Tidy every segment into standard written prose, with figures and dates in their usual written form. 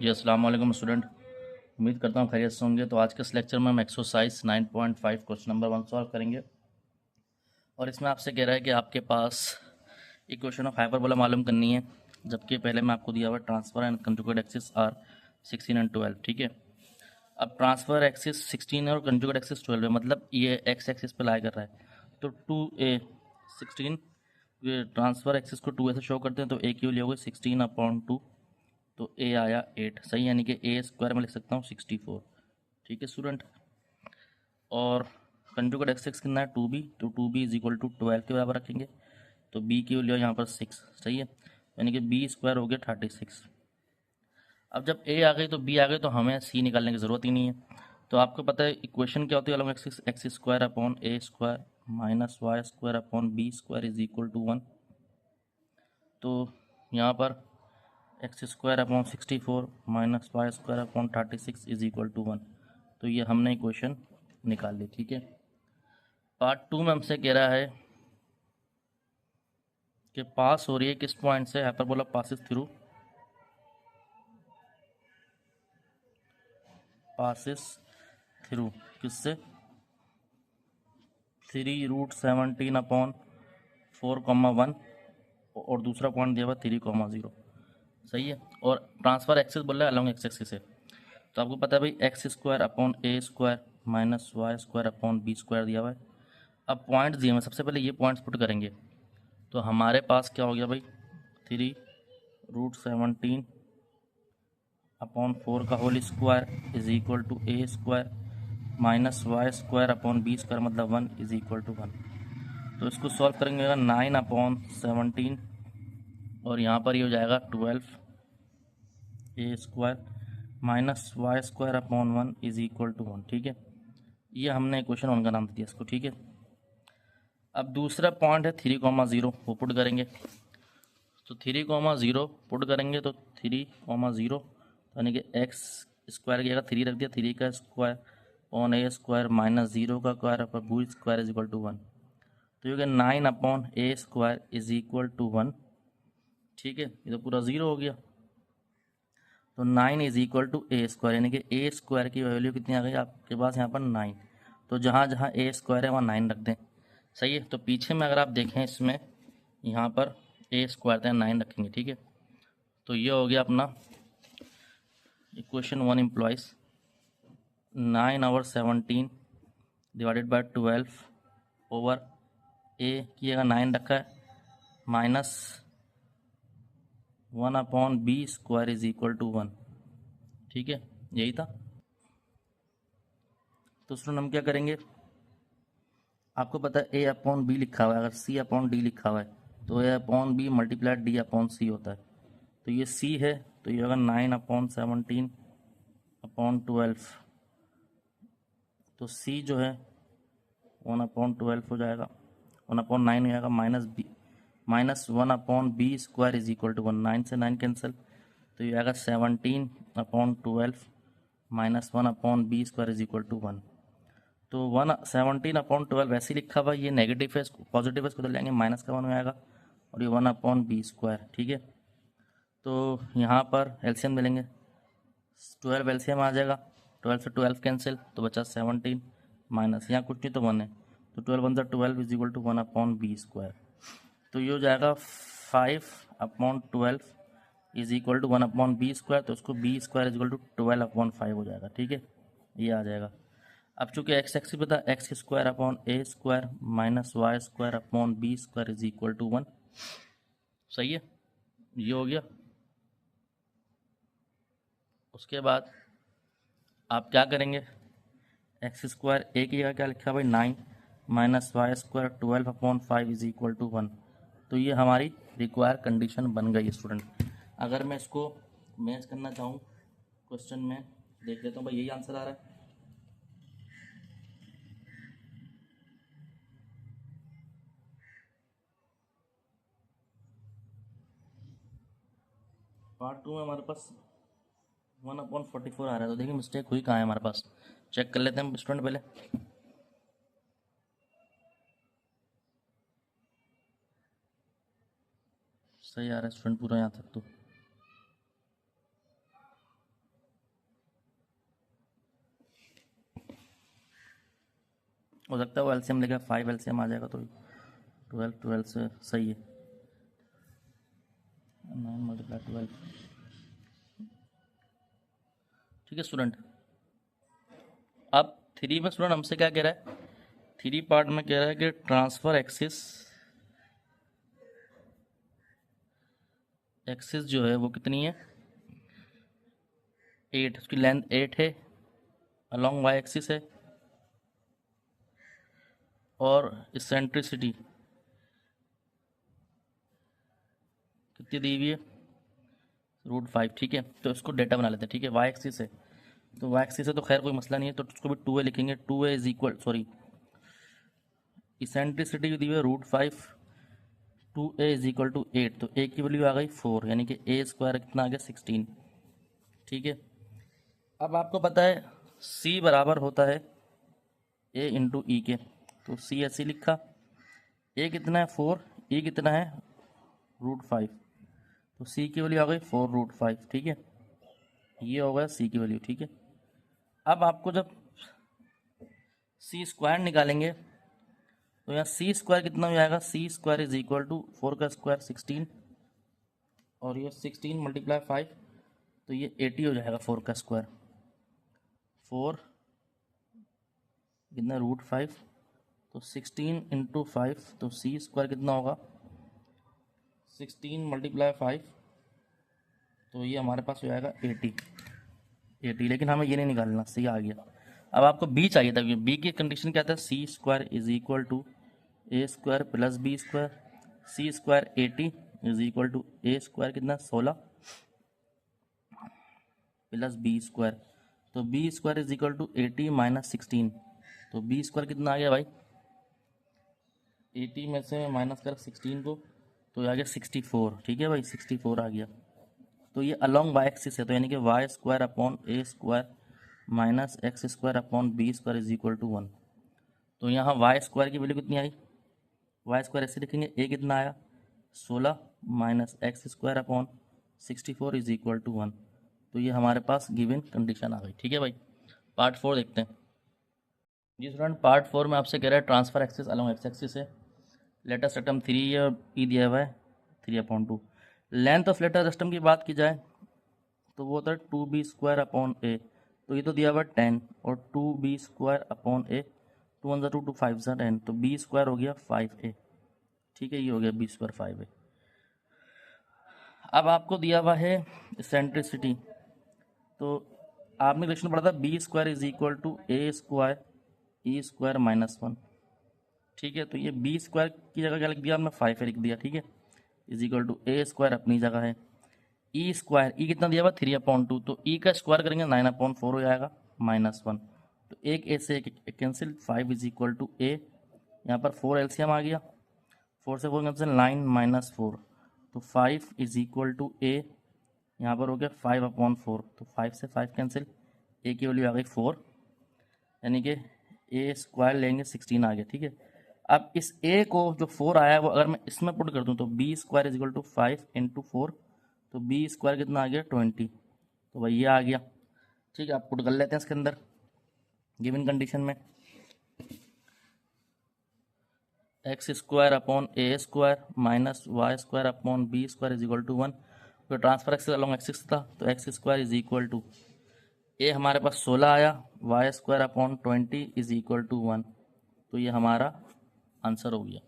जी अस्सलाम वालेकुम स्टूडेंट। उम्मीद करता हूँ खैरियत से होंगे। तो आज के इस लेक्चर में हम एक्सरसाइज 9.5 क्वेश्चन नंबर 1 सॉल्व करेंगे। और इसमें आपसे कह रहा है कि आपके पास इक्वेशन ऑफ हाइपरबोला मालूम करनी है, जबकि पहले में आपको दिया हुआ transverse and conjugate axis are 16 and 12। ठीक है, अब ट्रांसफर एक्सिस 16 है और कंजुगेट एक्सिस 12 है, मतलब ये एक्स एक्सिस पे लाई कर रहा है। तो 2a 16, ये ट्रांसफर एक्सिस को 2a से शो करते हैं, तो a की वैल्यू होगी 16/2। तो a आया 8, सही, यानी कि a स्क्वायर में लिख सकता हूँ 64। ठीक है स्टूडेंट। और कंजुगेट एक्सिस कितना है 2b, तो 2b इज इक्वल टू 12 के बराबर रखेंगे। तो b की वैल्यू यहाँ पर 6, सही है, यानी कि b स्क्वायर हो गया 36। अब जब a आ गई तो b आ गई, तो हमें c निकालने की ज़रूरत ही नहीं है। तो आपको पता है इक्वेशन क्या होती है, along axis x square upon a square minus y square upon b square is equal to 1। तो यहाँ पर x square upon 64 minus y square upon 36 is equal to 1। तो ये हमने इक्वेशन निकाल ली। ठीक है, पार्ट 2 में हमसे कह रहा है कि पास हो रही है किस पॉइंट से, hyperbola passes through, passes through किससे, 3√17/4, 1 और दूसरा पॉइंट दिया हुआ 3,0। सही है, और ट्रांसफर एक्सिस बोल रहा है अलॉन्ग एक्स एक्सिस से। तो आपको पता है भाई x square upon a square minus y square upon b square दिया हुआ है। अब पॉइंट्स दिए हुए, सबसे पहले ये पॉइंट्स पुट करेंगे। तो हमारे पास क्या हो गया भाई, 3√17/4 का whole square is equal to a square minus y square upon b square, मतलब 1 इज इक्वल टू 1। तो इसको सॉल्व करेंगे 9/17, और यहाँ पर ये हो जाएगा 12 a square minus y square upon 1 is equal to 1। ठीक है, ये हमने इक्वेशन 1 का नाम दिया इसको। ठीक है, अब दूसरा पॉइंट है 3,0, वो पुट करेंगे। तो 3,0 पुट करेंगे, तो 3,0 यानी कि एक्स स्क्वायर की जगह 3 रख दिया, 3 का square upon a square minus 0 का square upon b square is equal to 1। तो ये 9/a square is equal to 1। ठीक है, ये तो पूरा 0 हो गया। तो 9 is equal to a square, यानी कि ए स्क्वायर की वैल्यू कितनी आ गई आपके पास यहाँ पर 9। तो जहाँ जहाँ ए स्क्वायर है वहाँ 9 रख दें। सही है, तो पीछे में अगर आप देखें इसमें यहाँ पर ए स्क्वायर था 9 रखेंगे। ठीक है, तो ये हो गया अपना equation 1 implies 9/17 divided by 12 over a की जगह 9 रखा है minus 1/b square is equal to 1। ठीक है, यही था। तो उसमें हम क्या करेंगे, आपको पता है ए अपॉन बी लिखा हुआ है, अगर सी अपॉन डी लिखा हुआ है तो a upon b multiply d upon c होता है। तो ये सी है, तो ये होगा 9/17/12। तो सी जो है 1/12 हो जाएगा, 1/9 हो जाएगा, minus 1/b square is equal to 1। 9 से 9 कैंसिल, तो ये आएगा 17/12 minus 1/b square is equal to 1। तो 17/12 वैसे ही लिखा हुआ, ये नेगेटिव है, इसको पॉजिटिव है, इसको बदल लेंगे, माइनस का 1 हो जाएगा, और ये 1/b स्क्वायर। ठीक है, तो यहाँ पर एलसीएम मिलेंगे, 12 एलसीएम आ जाएगा, 12 से 12 कैंसिल, तो बचा 17 माइनस यहाँ कुछ नहीं तो 1 है, तो 12 × 12 is equal to 1/b square. तो ये हो जाएगा 5/12 is equal to 1/b square, तो उसको b square is equal to 12/5 हो जाएगा। ठीक है, ये आ जाएगा। अब चूंकि एक्स एक्स पता, x square upon a square minus y square upon b square is equal to 1। सही है, ये हो गया। उसके बाद आप क्या करेंगे, एक्स स्क्वायर ए की जगह क्या लिखा भाई 9 minus y square 12/5 is equal to 1। तो ये हमारी रिक्वायर कंडीशन बन गई स्टूडेंट। अगर मैं इसको मैच करना चाहूँ क्वेश्चन में, देख लेता हूँ भाई, यही आंसर आ रहा है। पार्ट 2 में हमारे पास 1/44 आ रहा है, तो देखिए मिस्टेक हुई कहाँ है हमारे पास, चेक कर लेते हैं स्टूडेंट पहले। सही आ रहा है स्टूडेंट पूरा यहाँ तक तो। हो सकता है वो एलसीएम लेगा 5 एलसीएम आ जाएगा, तो 12 से सही है। 9 × 12, ठीक है स्टूडेंट। अब 3 में स्टूडेंट हमसे क्या कह रहा है, 3 पार्ट में कह रहा है कि ट्रांसफर एक्सिस जो है वो कितनी है, 8, उसकी लेंथ 8 है, अलोंग वाई एक्सिस है, और इसेंट्रिसिटी कितनी दी हुई है, √5, ठीक है। तो इसको डेटा बना लेते हैं, ठीक है। वाई एक्सिस है, तो वाई एक्सिस है तो खैर कोई मसला नहीं है, तो उसको भी 2a लिखेंगे। 2a is equal, sorry, eccentricity दी हुई है √5, 2a इज इक्वल टू 8, तो a की वैल्यू आ गई 4, यानी कि a² कितना आ गया 16, ठीक है। अब आपको पता है c बराबर होता है a इंटू ई के, तो c ऐसे लिखा, a कितना है 4, e कितना है √5, तो c की वैल्यू आ गई 4√5, ठीक है। ये हो गया c की वैल्यू, ठीक है। अब आपको जब c² निकालेंगे तो यहाँ c² कितना हो जाएगा, c² इज इक्वल टू 4 का स्क्वायर 16, और ये 16 × 5, तो ये 80 हो जाएगा 4 का स्क्वायर, 4 कितना √5, तो 16 × 5, तो c² कितना होगा 16 × 5, तो ये हमारे पास हो जाएगा 80, लेकिन हमें ये नहीं निकालना, सी आ गया। अब आपको बी चाहिए था, बी की कंडीशन क्या था, c² is equal to a² plus b², c² 80 is equal to a² कितना 16 प्लस b², तो b² is equal to 80 minus 16, तो b² कितना आ गया भाई, 80 में से माइनस कर 16 को, तो आ गया 64, ठीक है भाई, 64 आ गया। तो ये अलोंग वाई एक्सिस है, तो यानी कि y² upon a² minus x² upon b² is equal to 1, तो यहाँ y² की वैल्यू कितनी आई, y² ऐसे लिखेंगे, a कितना आया 16 minus x² upon 64 is equal to 1, तो ये हमारे पास गिवन कंडीशन आ गई, ठीक है भाई। पार्ट 4 देखते हैं जी स्टूडेंट। पार्ट 4 में आपसे कह रहा है transfer axis along x axis है, लेटर सिस्टम 3 और ई दिया हुआ है 3/2। लेंथ ऑफ लेटर सिस्टम की बात की जाए तो वो होता है 2b² अपॉन a, तो ये तो दिया हुआ है 10, और 2b² अपॉन a, 2 1 2 2 5 10, तो b² हो गया 5a, ठीक है, ये हो गया b² 5a। अब आपको दिया हुआ है इसेंट्रिसिटी, तो आपने क्वेश्चन पढ़ा था b² is equal to a² e² minus 1, ठीक है। तो ये b² की जगह क्या लिख दिया आपने, 5a लिख दिया, ठीक है, इज इक्वल टू a² अपनी जगह है, e² कितना दिया हुआ 3/2, तो e का स्क्वायर करेंगे 9/4 हो जाएगा माइनस 1, तो एक a से एक cancel, 5 is equal to a, यहाँ पर 4 एलसीएम आ गया, 4 से 4 कैंसिल 9 माइनस 4, तो 5 इज इक्वल टू a, यहाँ पर हो गया 5/4, तो 5 से 5 कैंसिल, a की वैल्यू आ गई 4, यानी कि a² लेंगे 16 आ गया, ठीक है। अब इस a को जो 4 आया है वो अगर मैं इसमें पुट कर दूं तो b² इज इक्वल टू 5 × 4, तो b² कितना आ गया 20, तो भाई ये आ गया, ठीक है। आप पुट कर लेते हैं इसके अंदर गिवन कंडीशन में, x² upon a² minus y² upon b² is equal to 1, तो ट्रांसफर एक्सिस अलोंग एक्सिस था, तो x² is equal to a हमारे पास 16 आया, y² upon 20 is equal to 1, तो ये हमारा आंसर हो गया।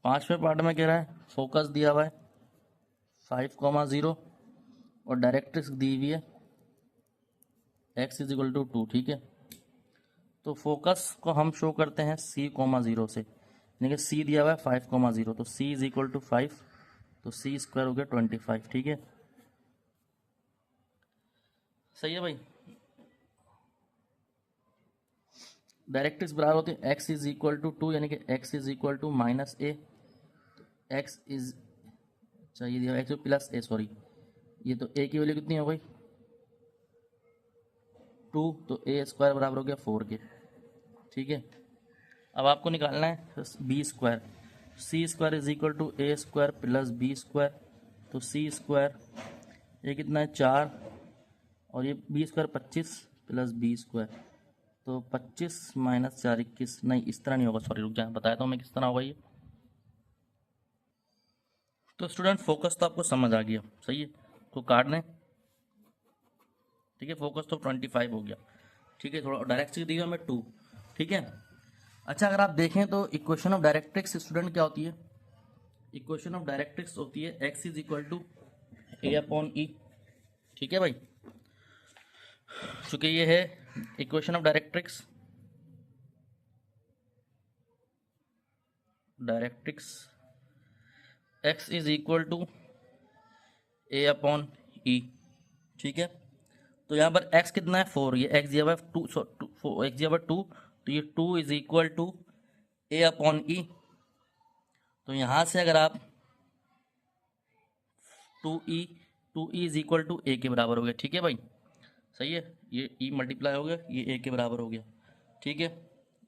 5वें पार्ट में कह रहा है फोकस दिया हुआ है 5,0 और डायरेक्ट्रिक्स दी हुई है x इज इक्वल टू 2, ठीक है। तो फोकस को हम शो करते हैं c,0 से, यानी कि c दिया हुआ है 5,0, तो c इज इक्वल टू 5, तो c² हो गया 25, ठीक है, सही है भाई। डायरेक्ट्रिक्स बराबर होती है x इज इक्वल टू 2, यानी कि x is equal to minus a, x is, अच्छा ये दिया x प्लस a, सॉरी, ये तो a की वैल्यू कितनी हो गई 2, तो a² बराबर हो गया 4 के, ठीक है। अब आपको निकालना है b², c² is equal to a² plus b², तो c² ये कितना है 4, और ये b² 25 प्लस b², तो 25 माइनस 4 21, नहीं इस तरह नहीं होगा, सॉरी रुक जाए, बताया तो मैं किस तरह होगा ये। तो स्टूडेंट फोकस तो आपको समझ आ गया, सही है, तो काट लें, ठीक है, फोकस तो 25 हो गया, ठीक है, थोड़ा डायरेक्ट दी हुआ हमें 2, ठीक है। अच्छा अगर आप देखें तो इक्वेशन ऑफ डायरेक्ट्रिक्स स्टूडेंट क्या होती है, इक्वेशन ऑफ डायरेक्ट्रिक्स होती है x is equal to a upon e, ठीक है भाई, चूंकि ये है equation of directrix, x is equal to a upon e, ठीक है। तो यहाँ पर x कितना है 4, ये x दिया हुआ है 2, x दिया हुआ है 2, तो ये 2 is equal to a upon e. तो यहाँ से अगर आप 2e इज इक्वल टू ए के बराबर हो गया, ठीक है भाई, सही है, ये e मल्टीप्लाई हो गया, ये ए के बराबर हो गया, ठीक है।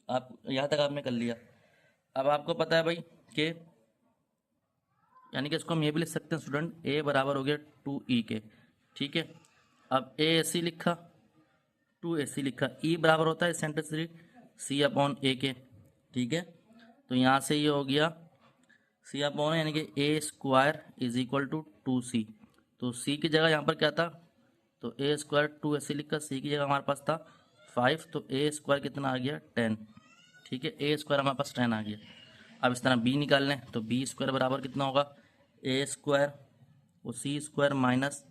आप यहाँ तक आपने कर लिया। अब आपको पता है भाई कि यानी कि इसको हम ये भी लिख सकते हैं स्टूडेंट, a बराबर हो गया 2e के, ठीक है। अब a ऐसी लिखा, 2 ऐसी लिखा, e बराबर होता है सेंटेंस c अपॉन ए के, ठीक है। तो यहाँ से ये हो गया c अपॉन यानी कि a square is equal to 2c, तो c की जगह यहाँ पर क्या था, तो a स्क्वायर 2 ऐसे लिखा, c की जगह हमारे पास था 5, तो a स्क्वायर कितना आ गया 10, ठीक है, a स्क्वायर हमारे पास 10 आ गया। अब इस तरह b निकाल लें, तो b स्क्वायर बराबर कितना होगा, a स्क्वायर और c square minus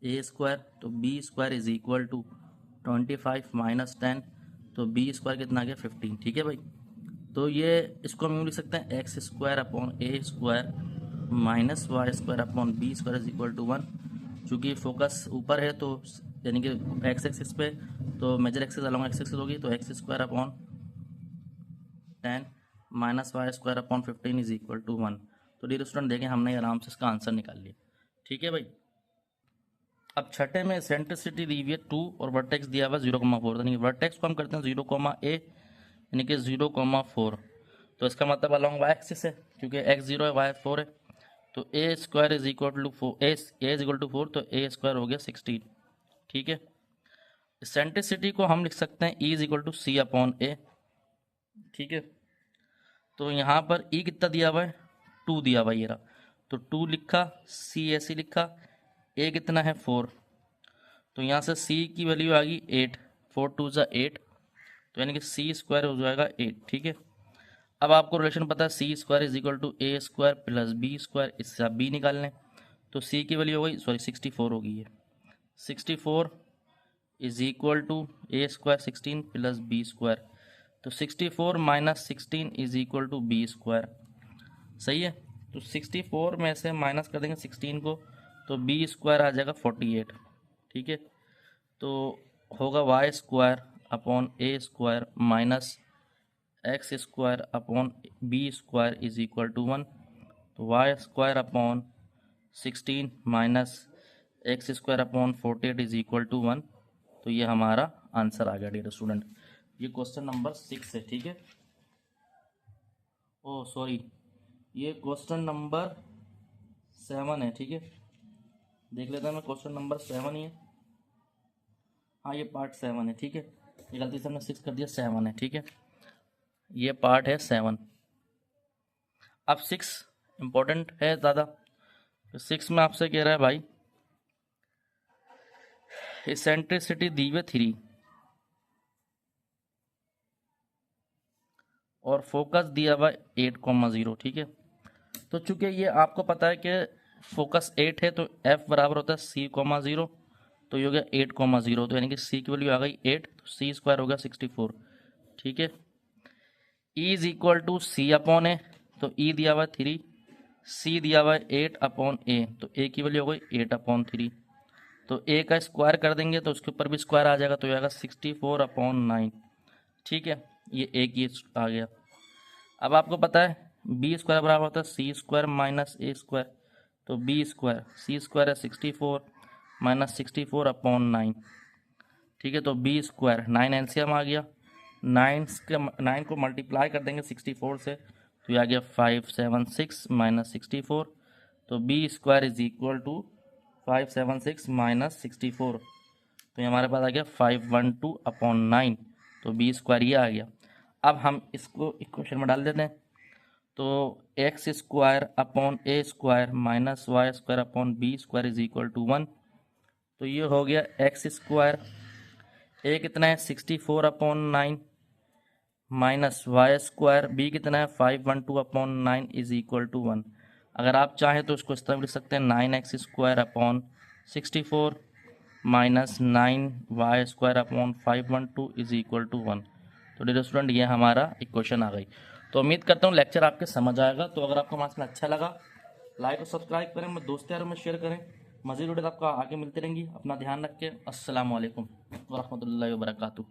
a square, तो b square is equal to 25 minus 10, तो b स्क्वायर कितना आ गया 15, ठीक है भाई। तो ये इसको हम यूँ लिख सकते हैं x square upon a square minus y square upon b square is equal to 1, चूँकि फोकस ऊपर है तो यानी कि एक्स एक्सिस पे, तो major axis along x axis होगी, तो x square upon 10 minus y square upon 15 is equal to 1। तो डियर स्टूडेंट देखें हमने आराम से इसका आंसर निकाल लिया, ठीक है भाई। अब छठे में सेंट्रिसिटी दी हुई है 2 और वर्टेक्स दिया हुआ 0,4, यानी कि वर्टेक्स को हम करते हैं 0,a यानी कि 0,4, तो इसका मतलब अलॉन्ग वाई एक्सिस है, क्योंकि x 0 है y 4 है, तो a square is equal to 4, a is equal to 4, तो a स्क्वायर हो गया 16, ठीक है। सेंट्रिसिटी को हम लिख सकते हैं e is equal to c upon a, ठीक है। तो यहाँ पर e कितना दिया हुआ है 2 दिया हुआ ये रहा, तो 2 लिखा, c ऐसे लिखा, a कितना है 4, तो यहाँ से c की वैल्यू आ गई 8, 4 2 ज़ा 8, तो यानी कि सी स्क्वायर हो जाएगा 8, ठीक है। अब आपको रिलेशन पता है c square is equal to a square plus b square, इससे आप बी निकाल लें, तो सी की वैल्यू हो गई, सॉरी 64 हो गई है, 64 is equal to a square 16 plus b square, तो 64 minus 16 is equal to b square, सही है। तो 64 में से माइनस कर देंगे 16 को, तो बी स्क्वायर आ जाएगा 48, ठीक है। तो होगा y square upon a square minus x square upon b square is equal to 1, तो y square upon 16 minus x square upon 48 is equal to 1, तो ये हमारा आंसर आ गया डियर स्टूडेंट। ये क्वेश्चन नंबर 6 है, ठीक है। ओ सॉरी, ये क्वेश्चन नंबर 7 है, ठीक है, देख लेते हैं मैं, क्वेश्चन नंबर 7 ही है, हाँ ये पार्ट 7 है, ठीक है, ये गलती से हमने 6 कर दिया, 7 है, ठीक है, ये पार्ट है 7। अब 6 इम्पोर्टेंट है ज़्यादा, तो 6 में आपसे कह रहा है भाई इसेंट्रिसिटी दी हुई 3 और फोकस दिया हुआ 8,0, ठीक है। तो चूंकि ये आपको पता है कि फोकस 8 है, तो f बराबर होता है c,0, तो ये हो गया 8,0, तो यानी कि c की वैल्यू आ गई 8, तो c स्क्वायर हो गया 64, ठीक है। e is equal to c upon a, तो e दिया हुआ है 3, c दिया हुआ है 8 अपॉन ए, तो a की वैल्यू हो गई 8 अपॉन 3, तो a का स्क्वायर कर देंगे तो उसके ऊपर भी स्क्वायर आ जाएगा, तो ये आएगा 64 अपॉन 9, ठीक है, ये a की आ गया। अब आपको पता है बी स्क्वायर बराबर होता है सी स्क्वायर माइनस ए स्क्वायर, तो बी स्क्वायर सी स्क्वायर है 64 माइनस 64 अपॉन 9, ठीक है, तो बी स्क्वायर 9 एलसीएम आ गया, 9 को मल्टीप्लाई कर देंगे 64 से, तो ये आ गया 576 माइनस 64, तो b square is equal to 576 minus 64, तो ये हमारे पास आ गया 512 अपॉन 9, तो बी स्क्वायर ये आ गया। अब हम इसको इक्वेशन में डाल देते हैं, तो x square upon a square minus y square upon b square is equal to 1। तो ये हो गया एक्स स्क्वायर, ए कितना है 64 upon 9 minus y square, b कितना है 512 अपॉन 9 इज इक्वल टू 1। अगर आप चाहें तो इसको इस तरह लिख सकते हैं 9x square upon 64 minus 9y square upon 512 is equal to 1। तो डियर स्टूडेंट ये हमारा इक्वेशन आ गई। तो उम्मीद करता हूँ लेक्चर आपके समझ आएगा। तो अगर आपको हमारा अच्छा लगा लाइक और सब्सक्राइब करें, मैं दोस्त यारों में शेयर करें। मज़ीद वीडियो आपको आगे मिलती रहेंगी। अपना ध्यान रखें। अस्सलाम वालेकुम व रहमतुल्लाहि व बरकातुहू।